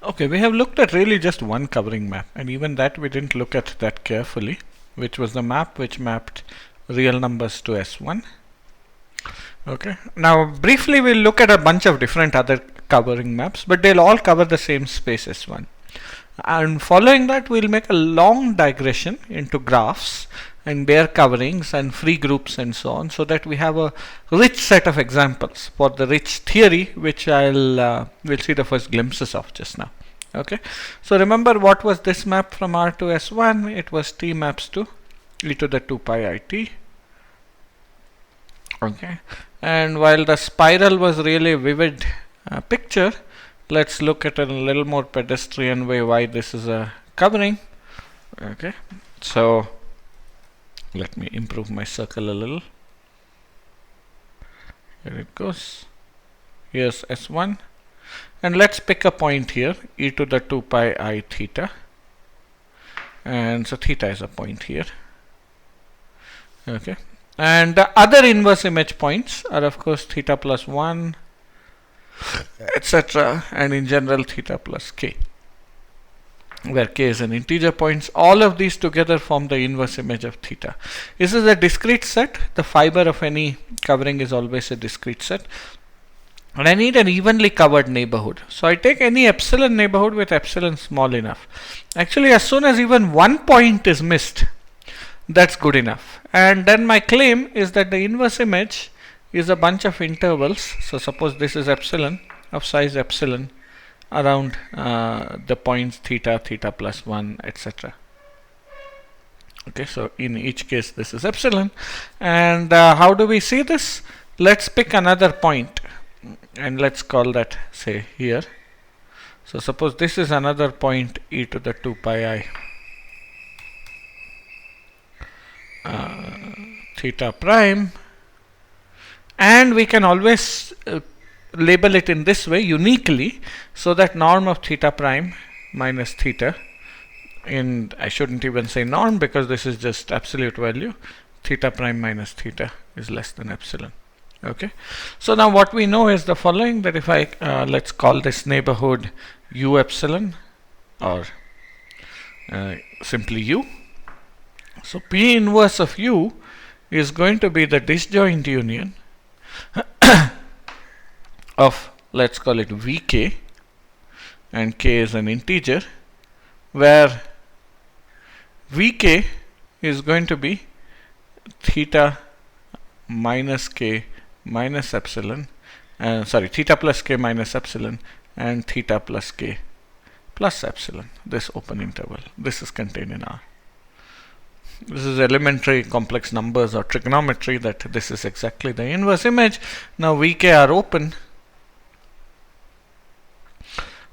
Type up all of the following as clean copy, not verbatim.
Okay, we have looked at really just one covering map, and even that we didn't look at that carefully, which was the map which mapped real numbers to S1. Okay, now briefly we'll look at a bunch of different other covering maps, but they'll all cover the same space S1. And following that, we'll make a long digression into graphs and their coverings and free groups and so on, so that we have a rich set of examples for the rich theory, which we'll see the first glimpses of just now. Okay, so remember, what was this map from R to S1? It was T maps to e to the 2 pi I t. Okay, and while the spiral was really a vivid picture, let's look at it in a little more pedestrian way why this is a covering. Okay, so let me improve my circle a little. Here it goes. Here's S1, and let's pick a point here, e to the 2 pi I theta, and so theta is a point here. Okay, and the other inverse image points are of course theta plus 1, etc., and in general theta plus k, where k is an integer points. All of these together form the inverse image of theta. This is a discrete set. The fiber of any covering is always a discrete set, and I need an evenly covered neighborhood. So I take any epsilon neighborhood with epsilon small enough. Actually, as soon as even one point is missed, that's good enough. And then my claim is that the inverse image is a bunch of intervals. So suppose this is epsilon of size epsilon around the points theta, theta plus 1, etc. Okay, so in each case this is epsilon. And how do we see this? Let's pick another point, and let's call that, say, here. So suppose this is another point e to the 2 pi I theta prime, and we can always label it in this way uniquely, so that norm of theta prime minus theta, and I shouldn't even say norm because this is just absolute value, theta prime minus theta is less than epsilon. Okay, so now what we know is the following, that if I let's call this neighborhood u epsilon, or simply u. So P inverse of u is going to be the disjoint union of, let's call it Vk, and k is an integer, where Vk is going to be theta minus k minus epsilon, theta plus k minus epsilon, and theta plus k plus epsilon, this open interval. This is contained in R. This is elementary complex numbers or trigonometry, that this is exactly the inverse image. Now Vk are open,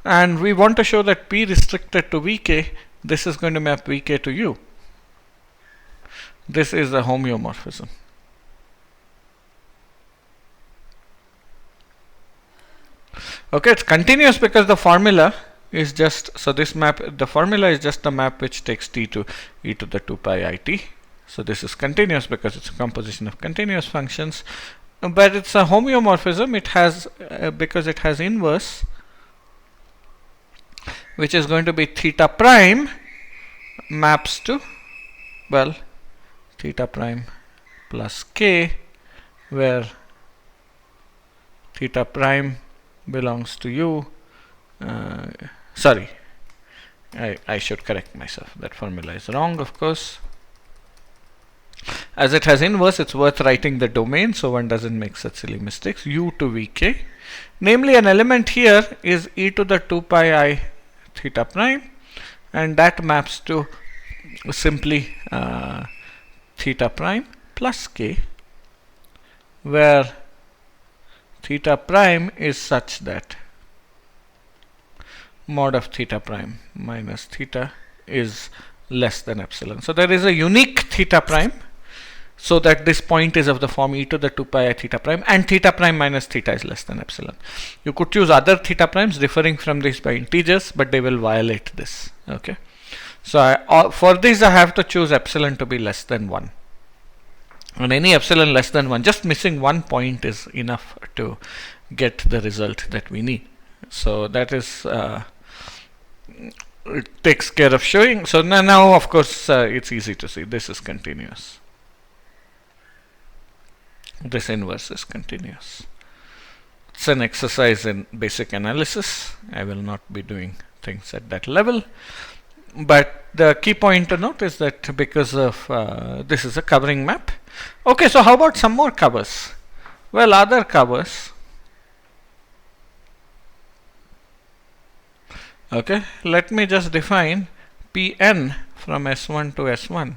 and we want to show that P restricted to Vk, this is going to map Vk to U. This is a homeomorphism. Okay, it's continuous because the formula is just, so this map, the formula is just a map which takes t to e to the 2 pi I t. So this is continuous because it's a composition of continuous functions, but it's a homeomorphism. It has because it has inverse, which is going to be theta prime maps to, well, theta prime plus k, where theta prime belongs to u. Sorry, I should correct myself. That formula is wrong, of course. As it has inverse, it's worth writing the domain so one doesn't make such silly mistakes. U to Vk. Namely, an element here is e to the 2 pi I theta prime, and that maps to simply theta prime plus k, where theta prime is such that mod of theta prime minus theta is less than epsilon. So there is a unique theta prime, so that this point is of the form e to the 2 pi I theta prime, and theta prime minus theta is less than epsilon. You could choose other theta primes differing from this by integers, but they will violate this. Okay, so for this I have to choose epsilon to be less than 1. And any epsilon less than 1, just missing one point is enough to get the result that we need. So that is it takes care of showing. So now of course it's easy to see this is continuous. This inverse is continuous. It's an exercise in basic analysis. I will not be doing things at that level. But the key point to note is that because of this is a covering map. Okay, so how about some more covers? Well, other covers. Okay, let me just define Pn from S1 to S1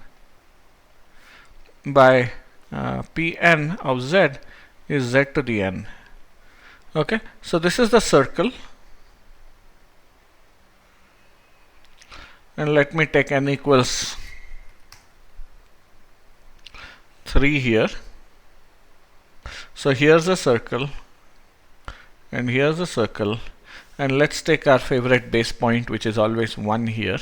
by Pn of Z is Z to the n. Okay, so this is the circle, and let me take n equals 3 here. So here's a circle, and here's a circle, and let's take our favorite base point, which is always 1 here.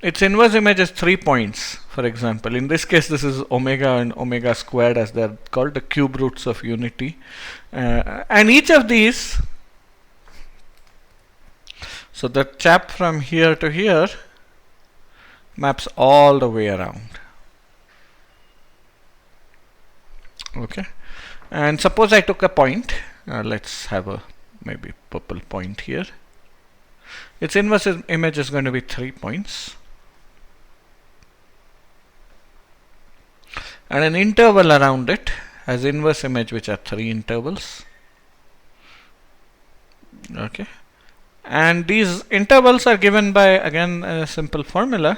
Its inverse image is 3 points, for example. In this case, this is omega and omega squared, as they're called, the cube roots of unity. And each of these, so the chap from here to here maps all the way around. Okay. And suppose I took a point. Let's have a maybe purple point here. Its inverse image is going to be 3 points. And an interval around it has inverse image, which are 3 intervals. Okay. And these intervals are given by, again, a simple formula.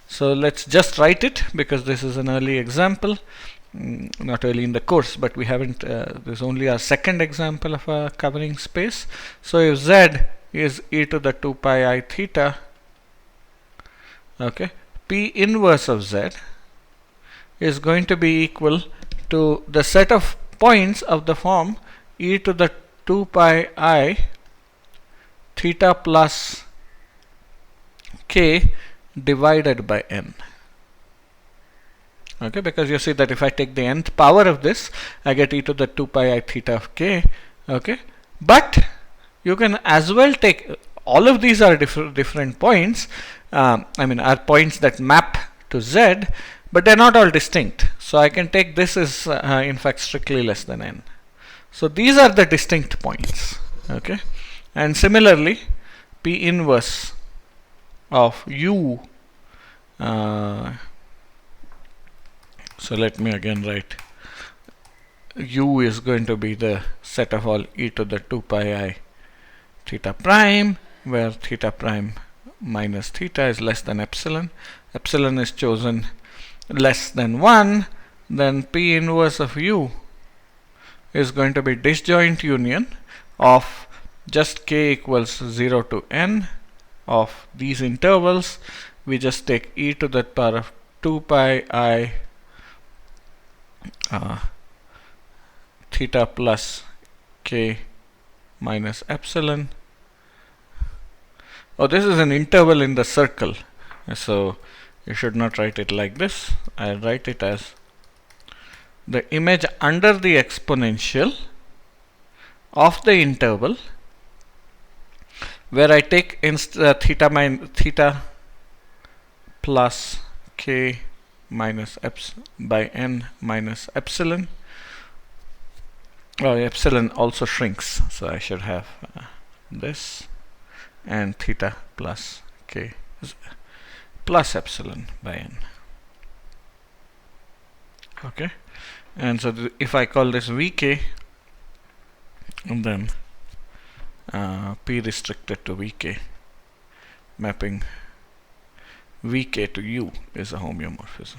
So let's just write it, because this is an early example. Not early in the course, but we haven't, this is only our second example of a covering space. So if Z is e to the 2 pi I theta, okay, P inverse of Z is going to be equal to the set of points of the form e to the 2 pi I theta plus k divided by n. Okay, because you see that if I take the nth power of this, I get e to the 2 pi I theta of k. Okay, but you can as well take, all of these are different points. I mean, are points that map to Z, but they're not all distinct. So I can take this as in fact strictly less than n. So these are the distinct points. Okay, and similarly, P inverse of U. So let me again write, U is going to be the set of all e to the 2 pi I theta prime, where theta prime minus theta is less than epsilon. Epsilon is chosen less than 1. Then P inverse of U is going to be disjoint union of just k equals 0 to n of these intervals. We just take e to the power of 2 pi I theta plus k minus epsilon. Oh, this is an interval in the circle, so you should not write it like this. I write it as the image under the exponential of the interval, where I take theta plus k minus by n minus epsilon. Oh, epsilon also shrinks, so I should have this, and theta plus k plus epsilon by n. Okay, and so if I call this vk, and then p restricted to vk, mapping vk to u is a homeomorphism.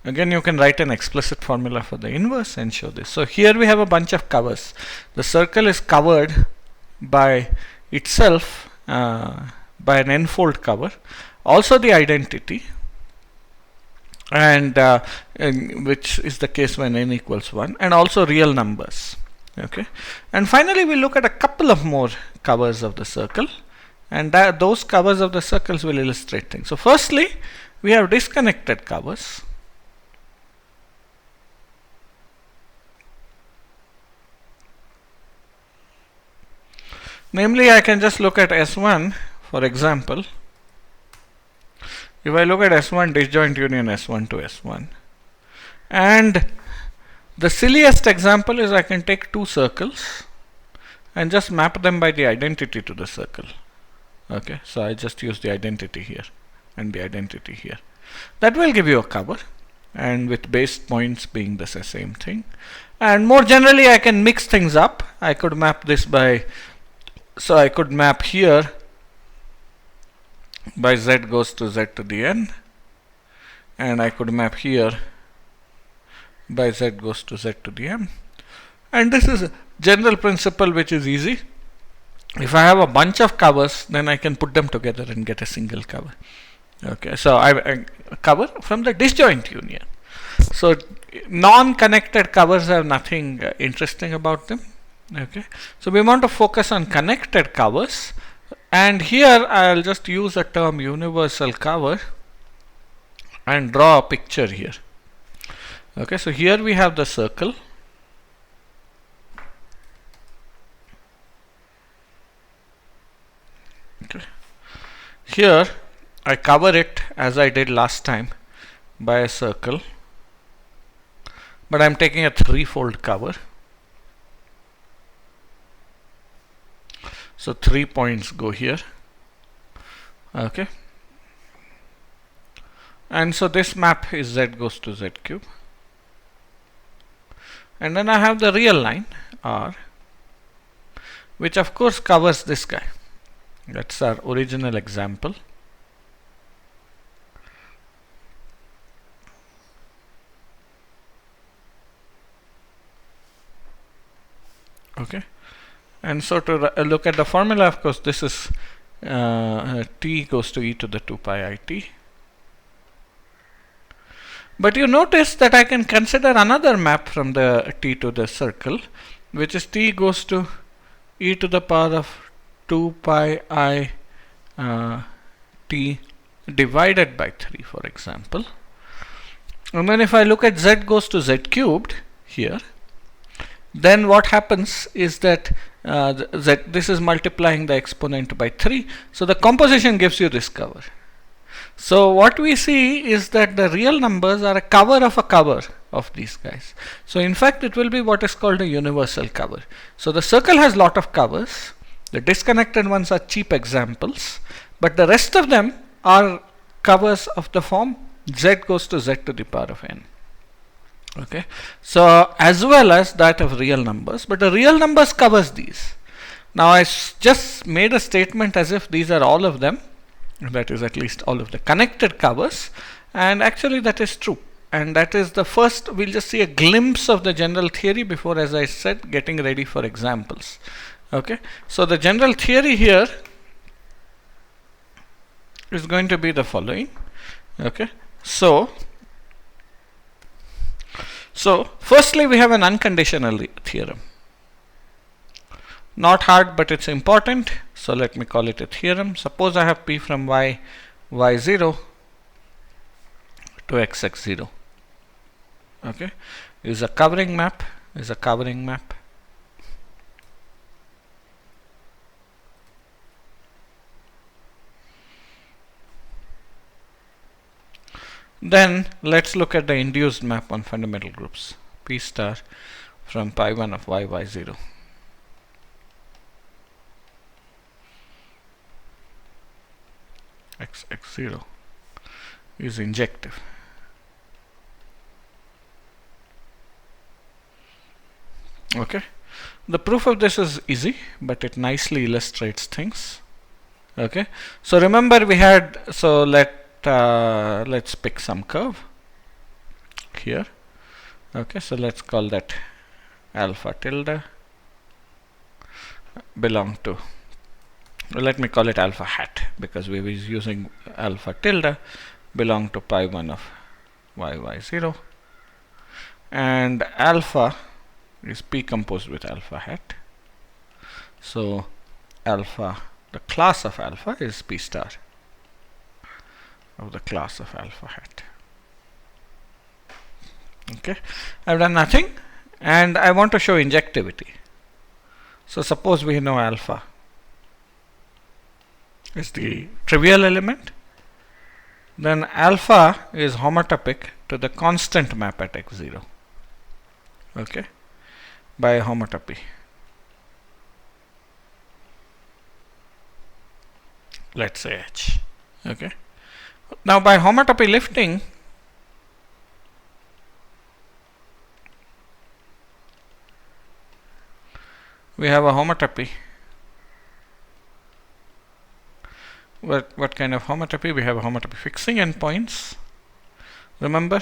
Again, you can write an explicit formula for the inverse and show this. So here we have a bunch of covers. The circle is covered by itself by an n-fold cover. Also the identity, and which is the case when n equals 1, and also real numbers. Okay, and finally we look at a couple of more covers of the circle, and those covers of the circles will illustrate things. So firstly, we have disconnected covers. Namely, I can just look at S1, for example. If I look at S1 disjoint union S1 to S1, and the silliest example is I can take two circles and just map them by the identity to the circle. Okay, so I just use the identity here and the identity here. That will give you a cover, and with base points being the same thing. And more generally, I can mix things up. I could map this by, so I could map here by z goes to z to the n, and I could map here by z goes to z to the m. And this is a general principle which is easy. If I have a bunch of covers, then I can put them together and get a single cover. Okay, so I cover from the disjoint union. So non-connected covers have nothing interesting about them. Okay, so we want to focus on connected covers, and here I'll just use a term universal cover and draw a picture here. Okay, so here we have the circle. Okay. Here I cover it as I did last time by a circle, but I'm taking a threefold cover. So 3 points go here. Okay. And so this map is z goes to z cube. And then I have the real line R, which of course covers this guy. That's our original example. Okay. And so to look at the formula, of course, this is t goes to e to the 2 pi I t. But you notice that I can consider another map from the t to the circle, which is t goes to e to the power of 2 pi I t divided by 3, for example. And then if I look at z goes to z cubed here, then what happens is that this is multiplying the exponent by 3. So the composition gives you this cover. So what we see is that the real numbers are a cover of these guys. So in fact, it will be what is called a universal cover. So the circle has lot of covers. The disconnected ones are cheap examples, but the rest of them are covers of the form z goes to z to the power of n. Okay, so as well as that of real numbers, but the real numbers covers these. Now I just made a statement as if these are all of them, that is at least all of the connected covers, and actually that is true. And that is the first, we'll just see a glimpse of the general theory before, as I said, getting ready for examples. Okay, so the general theory here is going to be the following. Okay, so firstly we have an unconditional theorem. Not hard, but it's important. So let me call it a theorem. Suppose I have p from y0 to x0. Okay, is a covering map. Then let's look at the induced map on fundamental groups. P star from pi 1 of y0. x0 is injective. Okay, the proof of this is easy, but it nicely illustrates things. Okay, so remember we had, so let's pick some curve here. Okay, so let's call that alpha tilde belong to, let me call it alpha hat, because we were using alpha tilde belong to pi 1 of y0, and alpha is p composed with alpha hat. So alpha, the class of alpha is p star of the class of alpha hat. Okay, I've done nothing, and I want to show injectivity. So suppose we know alpha is the trivial element, then alpha is homotopic to the constant map at x0, okay, by homotopy. Let's say H, okay. Now by homotopy lifting, we have a homotopy. What kind of homotopy? We have a homotopy fixing endpoints, remember?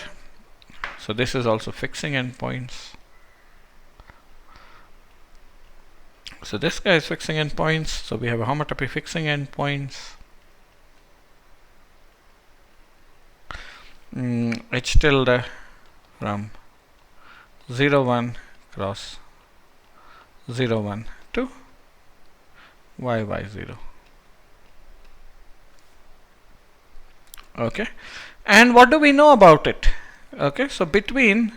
So this is also fixing endpoints. So this guy is fixing endpoints, so we have a homotopy fixing endpoints. H tilde from 0 1 cross 0 1 to y y 0. Okay, and what do we know about it? Okay, so between,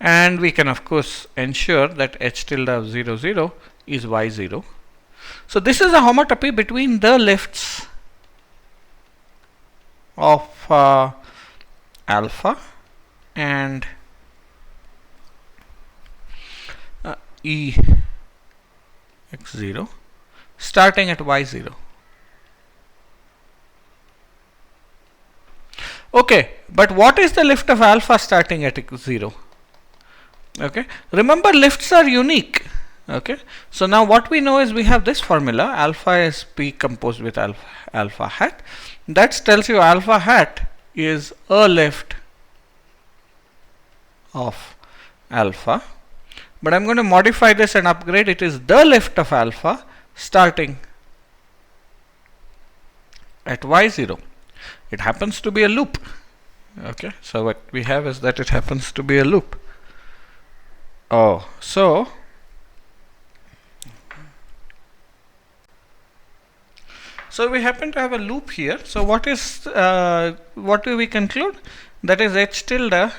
and we can of course ensure that H tilde of 0 0 is y0. So this is a homotopy between the lifts of alpha and E x0 starting at y0. Okay, but what is the lift of alpha starting at x0? Okay, remember lifts are unique. Okay, so now what we know is we have this formula, alpha is p composed with alpha hat. That tells you alpha hat is a lift of alpha, but I'm going to modify this and upgrade it is the lift of alpha starting at y0. It happens to be a loop. Okay, so what we have is that it happens to be a loop. Oh, so we happen to have a loop here. So what do we conclude? That is H tilde,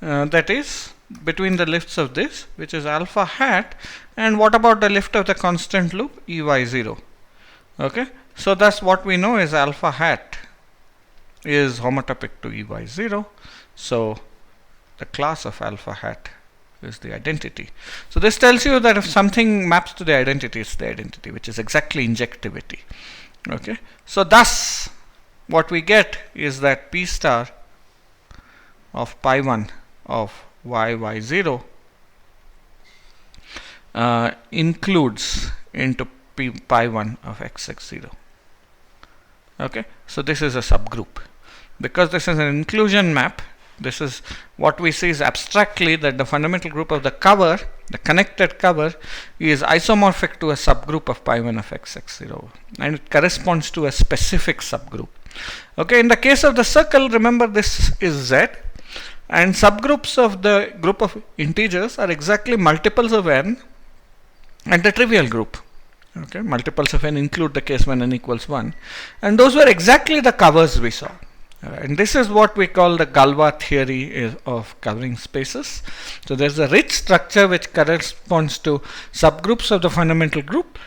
that is between the lifts of this, which is alpha hat, and what about the lift of the constant loop EY0? Okay, so that's what we know is alpha hat is homotopic to EY0. So the class of alpha hat is the identity. So this tells you that if something maps to the identity, it's the identity, which is exactly injectivity. Okay, so thus what we get is that P star of pi 1 of y0 includes into pi 1 of x0. Okay, so this is a subgroup. Because this is an inclusion map, this is what we see is abstractly that the fundamental group of the cover, the connected cover, is isomorphic to a subgroup of pi 1 of x0, and it corresponds to a specific subgroup. Okay, in the case of the circle, remember this is Z, and subgroups of the group of integers are exactly multiples of n and the trivial group. Okay, multiples of n include the case when n equals 1, and those were exactly the covers we saw. And this is what we call the Galwa theory of covering spaces. So there's a rich structure which corresponds to subgroups of the fundamental group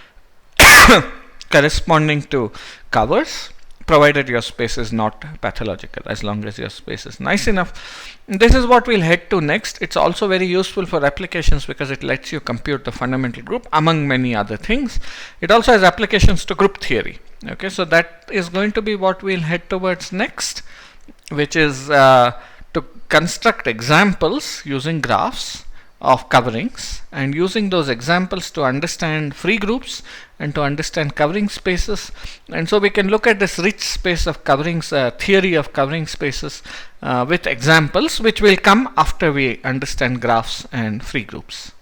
corresponding to covers, provided your space is not pathological, as long as your space is nice enough. This is what we'll head to next. It's also very useful for applications because it lets you compute the fundamental group among many other things. It also has applications to group theory. Okay, so that is going to be what we'll head towards next, which is to construct examples using graphs of coverings, and using those examples to understand free groups and to understand covering spaces. And so we can look at this rich space of coverings, theory of covering spaces with examples, which will come after we understand graphs and free groups.